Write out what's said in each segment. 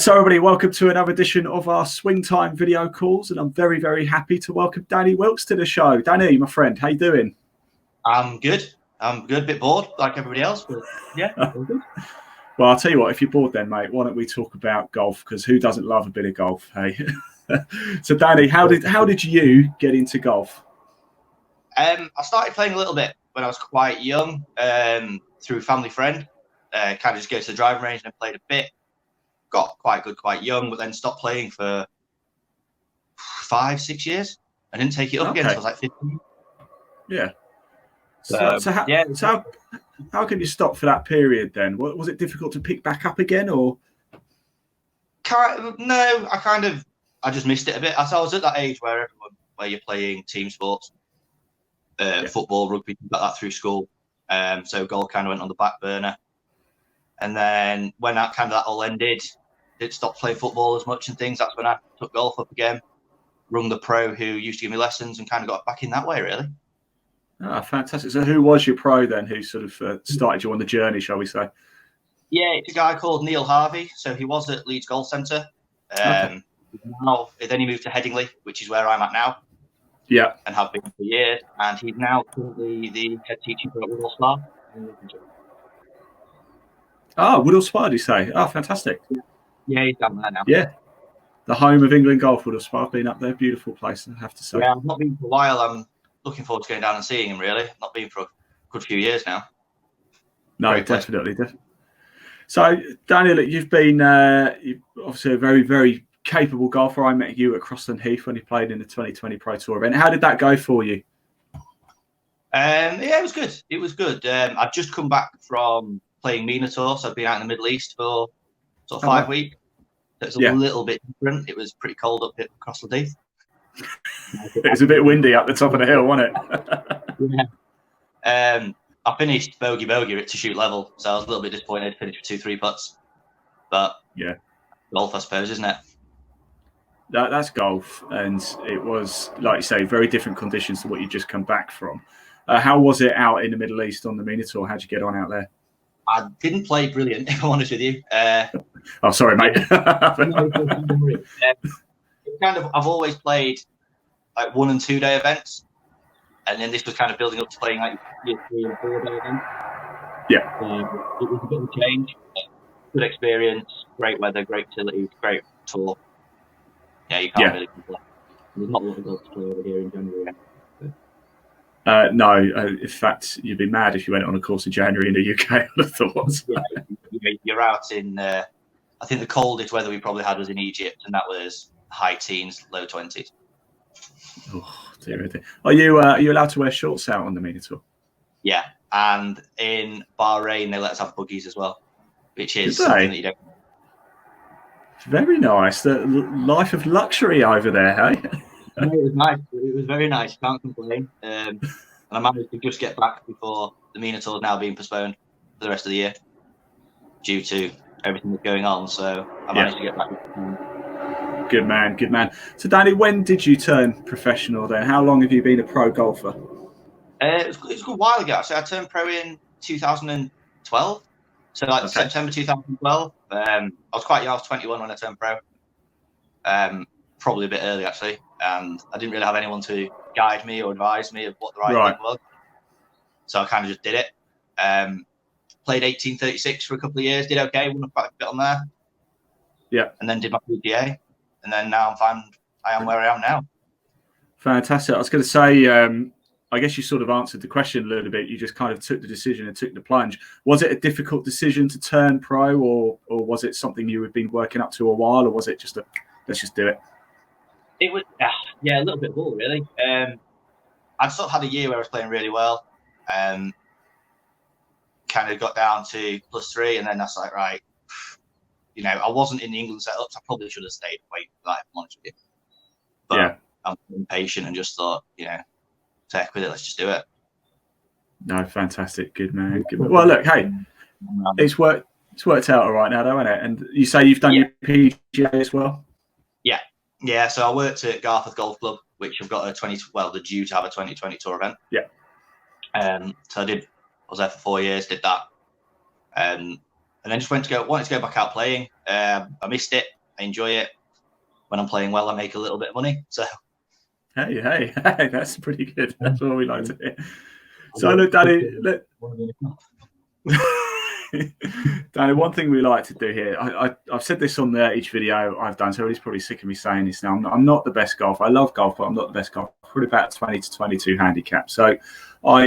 So everybody, welcome to another edition of our Swing Time video calls, and I'm very, very happy to welcome Danny Wilkes to the show. Danny, my friend, how you doing? I'm good. A bit bored like everybody else, but yeah, all good. Well, I'll tell you what, if you're bored then, mate, why don't we talk about golf? Because who doesn't love a bit of golf, hey? So Danny, how did you get into golf? I started playing a little bit when I was quite young, through a family friend. Kind of just go to the driving range and played a bit. Got quite good quite young, but then stopped playing for 5-6 years. I didn't take it up again until I was like 15. Yeah. So how can you stop for that period then? Was it difficult to pick back up again, or? No, I just missed it a bit. I was at that age where you're playing team sports, football, rugby, like that through school. So golf kind of went on the back burner. And then when that all ended, did stop playing football as much and things. That's when I took golf up again, rung the pro who used to give me lessons, and kind of got back in that way, really. Ah, fantastic. So who was your pro then, who sort of started you on the journey, shall we say? Yeah, it's a guy called Neil Harvey. So he was at Leeds Golf Centre. Now, then he moved to Headingley, which is where I'm at now. Yeah. And have been for years. And he's now currently the head teacher for Woodall Spa. Oh, Woodall Spa, did you say? Oh, fantastic. Yeah, he's down there now. Yeah. The home of England golf, Woodall Spa. I've been up there. Beautiful place, I have to say. Yeah, I've not been for a while. I'm looking forward to going down and seeing him, really. Not been for a good few years now. No, great definitely. So, Daniel, you've been you're obviously a very, very capable golfer. I met you at Crossland Heath when you played in the 2020 Pro Tour event. How did that go for you? Yeah, it was good. It was good. I've just come back from playing MENA Tour, so I've been out in the Middle East for sort of 5 weeks. So it's a little bit different. It was pretty cold up at Crossland Heath. It was a bit windy up the top of the hill, wasn't it? Yeah. I finished bogey to shoot level, so I was a little bit disappointed. Finished with 2-3 putts, but yeah, golf, I suppose, isn't it? That's golf, and it was, like you say, very different conditions to what you just come back from. How was it out in the Middle East on the MENA Tour? How'd you get on out there? I didn't play brilliant, if I'm honest with you. Oh, sorry, mate. I've always played like 1 and 2 day events, and then this was kind of building up to playing like 3 and 4 day events. Yeah. It was a bit of a change. Good experience, great weather, great facilities, great tour. Yeah, you can't really complain. There's not a lot of golf to play over here in January. No, in fact, you'd be mad if you went on a course in January in the UK, I would have thought. You're out in, I think the coldest weather we probably had was in Egypt, and that was high teens, low 20s. Oh, dear. Are you allowed to wear shorts out on the MENA Tour? Yeah, and in Bahrain, they let us have buggies as well, which is something that you don't. Very nice. The life of luxury over there, hey? No, it was nice. It was very nice. Can't complain. And I managed to just get back before the MENA Tour is now being postponed for the rest of the year due to everything that's going on. So I managed to get back. Good man, good man. So, Danny, when did you turn professional then? How long have you been a pro golfer? It was a good while ago. So I turned pro in 2012. So like September 2012. I was quite young. I was 21 when I turned pro. Probably a bit early, actually. And I didn't really have anyone to guide me or advise me of what the right thing was. So I kind of just did it. Played 1836 for a couple of years. Did okay. Won quite a bit on there. Yeah. And then did my PGA. And then now I am where I am now. Fantastic. I was going to say, I guess you sort of answered the question a little bit. You just kind of took the decision and took the plunge. Was it a difficult decision to turn pro, or was it something you had been working up to a while, or was it just let's just do it? It was, a little bit of all, really. I'd sort of had a year where I was playing really well. Kind of got down to +3, and then that's like, right, I wasn't in the England setups. I probably should have stayed away from that, if I'm honest with you. But I'm impatient and just thought, heck with it, let's just do it. No, fantastic. Good man. Good man. Well, look, hey, it's worked out all right now, though, isn't it? And you say you've done your PGA as well? Yeah, so I worked at Garforth Golf Club, which have got they're due to have a 2020 tour event. Yeah. So I was there for 4 years, did that. and then just wanted to go back out playing. I missed it. I enjoy it. When I'm playing well, I make a little bit of money. So hey, that's pretty good. That's what we like to hear. So look, Danny, Danny, one thing we like to do here, I've said this on each video I've done, so he's probably sick of me saying this now. I'm not the best golfer. I love golf, but I'm not the best golfer. Probably about 20 to 22 handicap. So I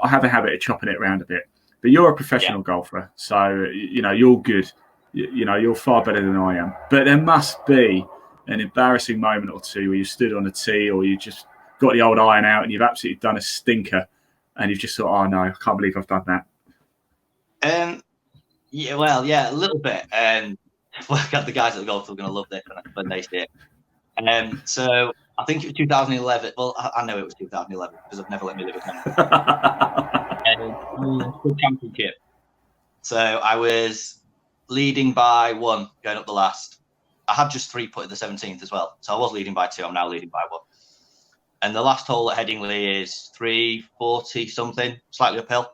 have a habit of chopping it around a bit. But you're a professional golfer, so you're good. You're far better than I am. But there must be an embarrassing moment or two where you stood on a tee, or you just got the old iron out and you've absolutely done a stinker, and you've just thought, "Oh no, I can't believe I've done that." Yeah, a little bit. The guys at the golf are going to love this when they see it. So I think it was 2011. Well, I know it was 2011 because I've never let me live again. Championship. So I was leading by 1 going up the last. I had just 3 putted the 17th as well. So I was leading by 2. I'm now leading by 1. And the last hole at Headingley is 340 something, slightly uphill.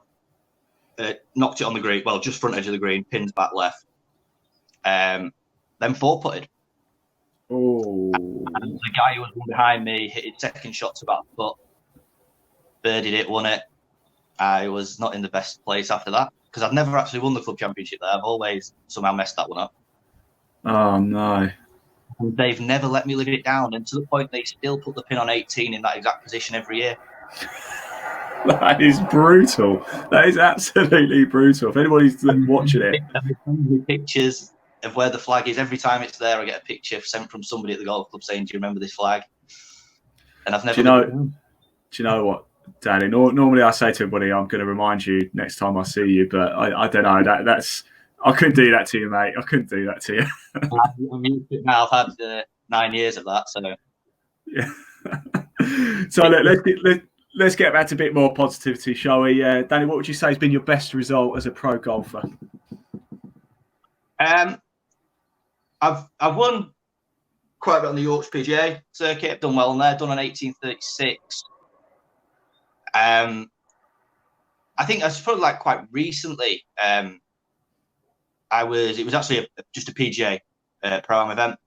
Knocked it on the green, well, just front edge of the green, pins back left. Then 4 putted. Oh. And the guy who was behind me hit his second shot to about the foot, birdied it, won it. I was not in the best place after that because I've never actually won the club championship there. I've always somehow messed that one up. Oh no. And they've never let me live it down, and to the point they still put the pin on 18 in that exact position every year. That is brutal. That is absolutely brutal. If anybody's watching it, pictures of where the flag is every time it's there. I get a picture sent from somebody at the golf club saying, "Do you remember this flag?" And I've never. Do you know what, Danny? Normally, I say to everybody, "I'm going to remind you next time I see you," but I don't know. That's I couldn't do that to you, mate. I couldn't do that to you. I mean, now I've had 9 years of that, so yeah. So let's get back to a bit more positivity, shall we? Danny, what would you say has been your best result as a pro golfer? I've won quite a bit on the Yorkshire PGA circuit. I've done well on there. Done an 1836. I think that's probably like quite recently. It was actually just a PGA pro-am event,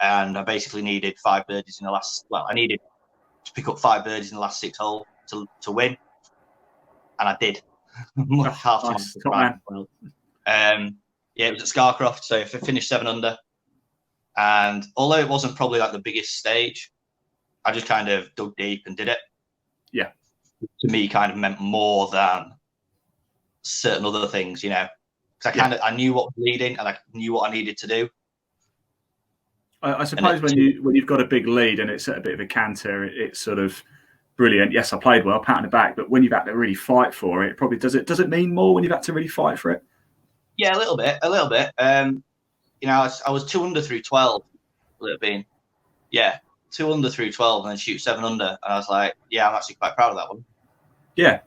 and I basically needed 5 birdies in the last. Well, I needed to pick up 5 birdies in the last 6 holes to win, and I did. Half time. Yeah, it was at Scarcroft, so I finished 7 under. And although it wasn't probably like the biggest stage, I just kind of dug deep and did it. Yeah, to me, kind of meant more than certain other things, because I knew what was leading and I knew what I needed to do. I suppose when you've got a big lead and it's at a bit of a canter, it's sort of brilliant. Yes, I played well, pat on the back, but when you've had to really fight for it, probably does it mean more when you've had to really fight for it? Yeah, a little bit. I was 2 under through 12. Would it have been? Yeah, 2 under through 12 and then shoot 7 under, and I was like, yeah, I'm actually quite proud of that one. Yeah,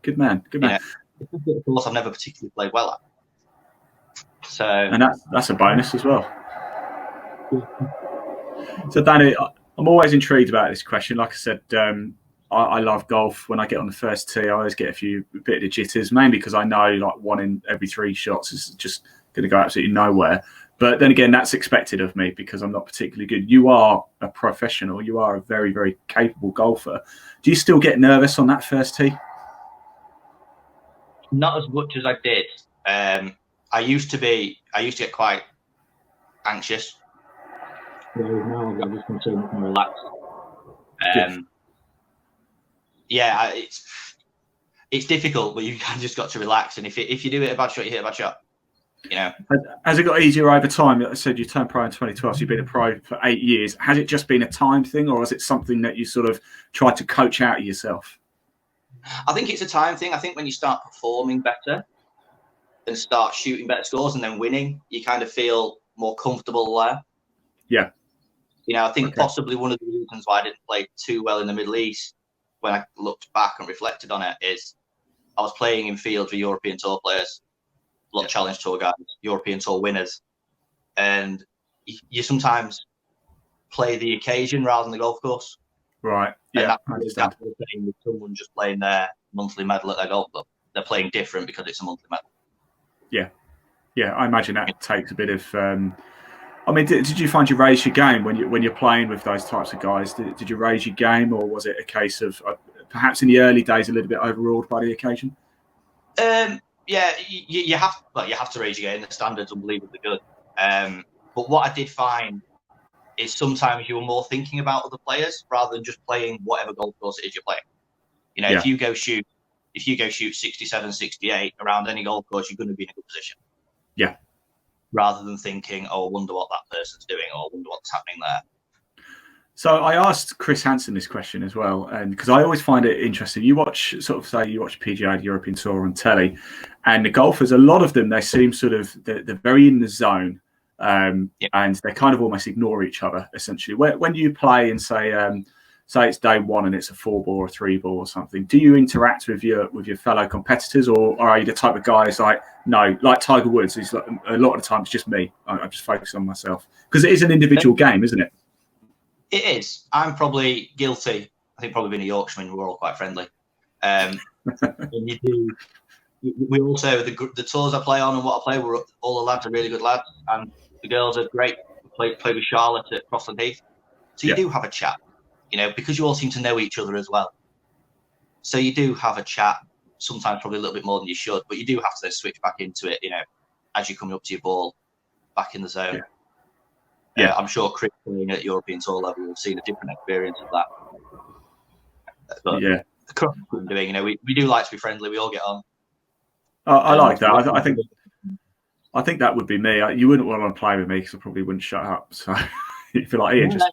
good man. Of course, I've never particularly played well at. So, and that's a bonus as well. So, Danny, I'm always intrigued about this question. Like I said, I love golf. When I get on the first tee, I always get a bit of jitters, mainly because I know like 1 in every 3 shots is just going to go absolutely nowhere. But then again, that's expected of me because I'm not particularly good. You are a professional. You are a very, very capable golfer. Do you still get nervous on that first tee? Not as much as I did. I used to get quite anxious. Now I'm just so much more relaxed. Yeah, it's difficult, but you kind of just got to relax. And if you do hit a bad shot, you hit a bad shot. Has it got easier over time? Like I said, you turned pro in 2012, so you've been a pro for 8 years. Has it just been a time thing, or is it something that you sort of tried to coach out of yourself? I think it's a time thing. I think when you start performing better and start shooting better scores and then winning, you kind of feel more comfortable there. Yeah. I think possibly one of the reasons why I didn't play too well in the Middle East, when I looked back and reflected on it, is I was playing in fields with European Tour players, a lot of Challenge Tour guys, European Tour winners, and you sometimes play the occasion rather than the golf course. Right. Yeah. And that's the same with someone just playing their monthly medal at their golf club. They're playing different because it's a monthly medal. Yeah. Yeah, I imagine that takes a bit of. I mean, did you find you raised your game when you're playing with those types of guys? Did you raise your game, or was it a case of perhaps in the early days a little bit overawed by the occasion? Yeah, you have to raise your game. The standard's unbelievably good. But what I did find is sometimes you were more thinking about other players rather than just playing whatever golf course it is you're playing. You know, if you go shoot 67, 68 around any golf course, you're going to be in a good position. Yeah. Rather than thinking, oh, I wonder what that person's doing, or I wonder what's happening there. So I asked Chris Hansen this question as well, and because I always find it interesting. You watch PGA, the European Tour on telly, and the golfers, a lot of them, they seem sort of they're very in the zone, and they kind of almost ignore each other essentially. When you play and say it's day one and it's a 4-ball or a 3-ball or something, do you interact with your fellow competitors, or are you the type of guys like Tiger Woods? He's like, a lot of the time it's just me. I just focus on myself because it is an individual game, isn't it? It is. I'm probably guilty. I think probably being a Yorkshireman, we're all quite friendly. And we also the tours I play on and what I play, all the lads are really good lads, and the girls are great. Play with Charlotte at Crossland Heath, so you do have a chat, you know, because you all seem to know each other as well. So you do have a chat, sometimes probably a little bit more than you should, but you do have to switch back into it, you know, as you're coming up to your ball, back in the zone. Yeah, I'm sure Chris playing at European Tour level will see a different experience of that. But the cross doing, you know, we do like to be friendly. We all get on. I like that. I think that would be me. You wouldn't want to play with me because I probably wouldn't shut up. So you feel like Ian just.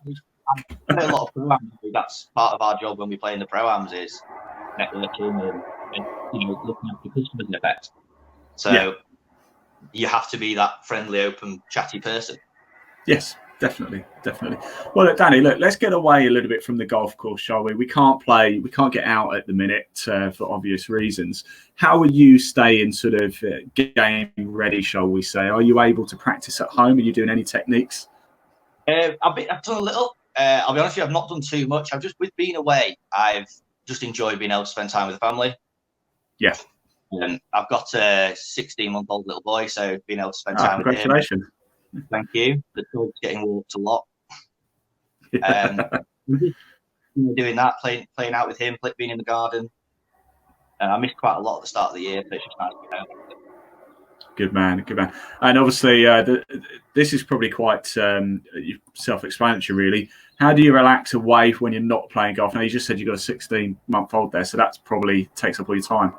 I play a lot of pro-ams. That's part of our job when we play in the pro-ams is networking and you know, looking after customers in effect. So you have to be that friendly, open, chatty person. Yes, definitely. Well, look, Danny, let's get away a little bit from the golf course, shall we? We can't get out at the minute for obvious reasons. How are you staying sort of game ready, shall we say? Are you able to practice at home? Are you doing any techniques? I've done a little. I'll be honest with you, I've not done too much. With being away, I've just enjoyed being able to spend time with the family. Yeah. I've got a 16-month-old little boy, so being able to spend time with him. Congratulations. Thank you. The dog's getting walked a lot. Doing that, playing out with him, being in the garden. I missed quite a lot at the start of the year, so it's just nice to be home. Good man. And obviously, this is probably quite self-explanatory, really. How do you relax away when you're not playing golf? Now, you just said you've got a 16-month-old there, so that probably takes up all your time.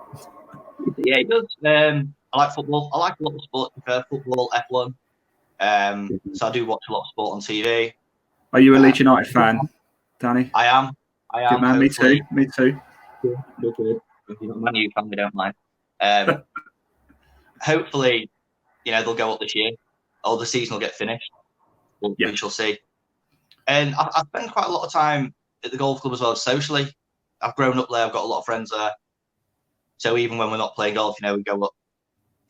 Yeah, it does. I like football. I like a lot of sports. Football, F1. So I do watch a lot of sport on TV. Are you a Leeds United fan, Danny? I am. Good man. Me too. Good. If you're not a Man U fan, we don't mind. Hopefully, you know, they'll go up this year, or the season will get finished. We shall see. And I spend quite a lot of time at the golf club as well, socially. I've grown up there. I've got a lot of friends there. So even when we're not playing golf, you know, we go up,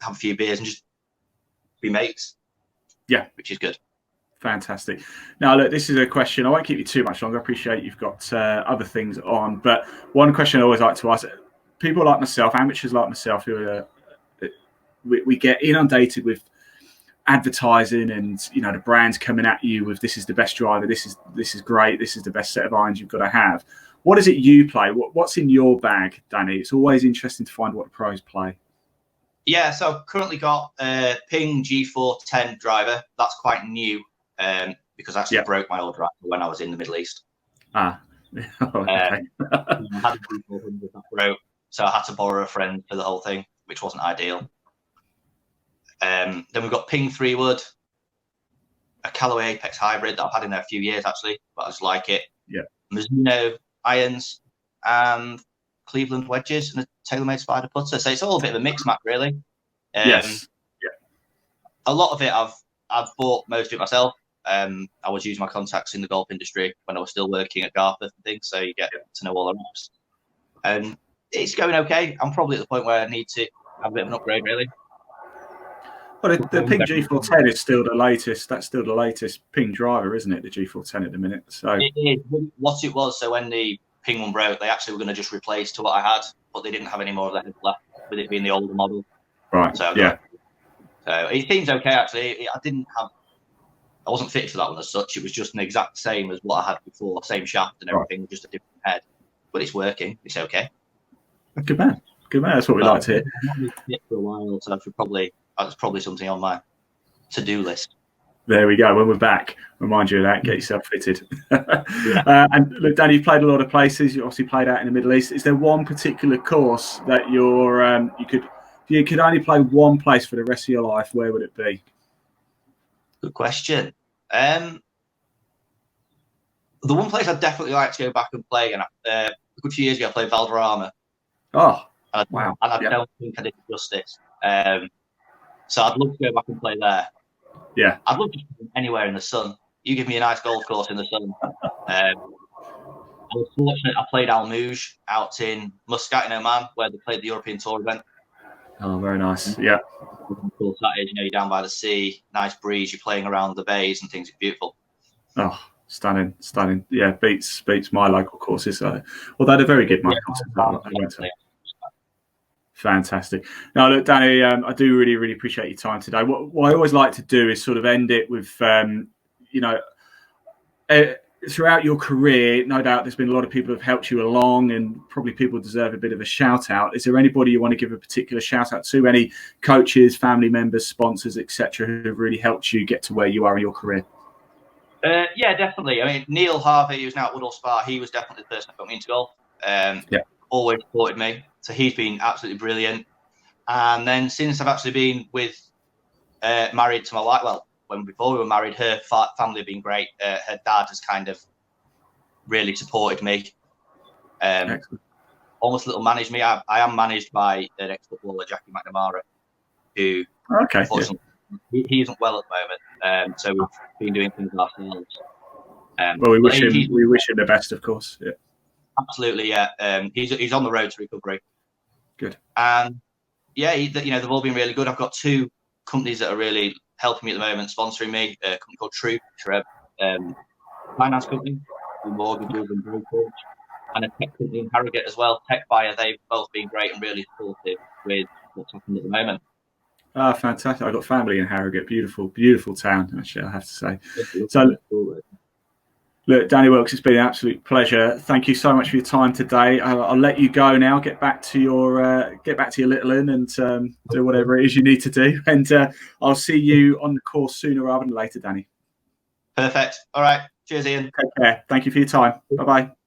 have a few beers, and just be mates. Yeah, which is good. Fantastic. Now, look, this is a question. I won't keep you too much longer. I appreciate you've got other things on. But one question I always like to ask, people like myself, amateurs like myself, who are, we get inundated with advertising and, you know, the brands coming at you with this is the best driver, this is great, this is the best set of irons you've got to have. What is it you play? What's in your bag, Danny? It's always interesting to find what the pros play. Yeah, so I've currently got a Ping G410 driver. That's quite new because I actually broke my old driver when I was in the Middle East. Okay. I had a G400 that broke, so I had to borrow a friend for the whole thing, which wasn't ideal. Then we've got Ping 3-wood, a Callaway Apex hybrid that I've had in there a few years actually, but I just like it. Yeah. Mizuno irons and Cleveland wedges and a TaylorMade Spider putter. So it's all a bit of a mix match, really. Yes. Yeah. A lot of it I've bought most of it myself. I was using my contacts in the golf industry when I was still working at Garforth and things, so you get to know all the reps. And it's going okay. I'm probably at the point where I need to have a bit of an upgrade, really. Well, the Ping G410 is still the latest. That's still the latest Ping driver, isn't it? The G410 at the minute. So it is what it was. So when the Ping one broke, they actually were going to just replace to what I had, but they didn't have any more of that left with it being the older model. Right. So So it seems okay, actually. I wasn't fitted for that one as such. It was just an exact same as what I had before, same shaft and everything, right. Just a different head. But it's working. It's okay. Good man. Good man. That's what we like to hear. I've been fit for a while, so that's probably something on my to-do list. There we go. When we're back, remind you of that. Get yourself fitted. And look, Danny, you've played a lot of places. You obviously played out in the Middle East. Is there one particular course that if you could only play one place for the rest of your life, where would it be? Good question. The one place I'd definitely like to go back and play, and a good few years ago I played Valderrama. Oh, wow! And I don't think I did justice. So I'd love to go back and play there. Yeah, I'd love to play anywhere in the sun. You give me a nice golf course in the sun. I was fortunate. I played Al Mouj out in Muscat in Oman, where they played the European Tour event. Oh, very nice. Yeah. Cool. That is, you're down by the sea, nice breeze. You're playing around the bays and things. It's beautiful. Oh, stunning. Yeah, beats my local courses. Although they're very good, my courses. Fantastic. Now, look, Danny, I do really, really appreciate your time today. What I always like to do is sort of end it with, throughout your career, no doubt there's been a lot of people who have helped you along, and probably people deserve a bit of a shout out. Is there anybody you want to give a particular shout out to? Any coaches, family members, sponsors, etc., who have really helped you get to where you are in your career? Yeah, definitely. I mean, Neil Harvey, who's now at Woodall Spa, he was definitely the person that got me into golf. Always supported me. So he's been absolutely brilliant. And then since I've actually been married to my wife, well, before we were married, her family have been great. Her dad has kind of really supported me. Almost a little managed me. I am managed by an ex-footballer, Jackie McNamara, who unfortunately he isn't well at the moment. So we've been doing things ourselves. Well, we wish him the best, of course. Yeah. Absolutely, yeah. He's on the road to recovery. Good. And yeah, they've all been really good. I've got two companies that are really helping me at the moment, sponsoring me. A company called Troop, finance company, mortgages and brokerage, and a tech company in Harrogate as well, Tech Buyer. They've both been great and really supportive with what's happening at the moment. Ah, fantastic! I've got family in Harrogate. Beautiful, beautiful town. Actually, I have to say. So. Look, Danny Wilkes, it's been an absolute pleasure. Thank you so much for your time today. I'll let you go now. Get back to your little inn and do whatever it is you need to do. And I'll see you on the course sooner rather than later, Danny. Perfect. All right. Cheers, Ian. Take care. Thank you for your time. Bye-bye.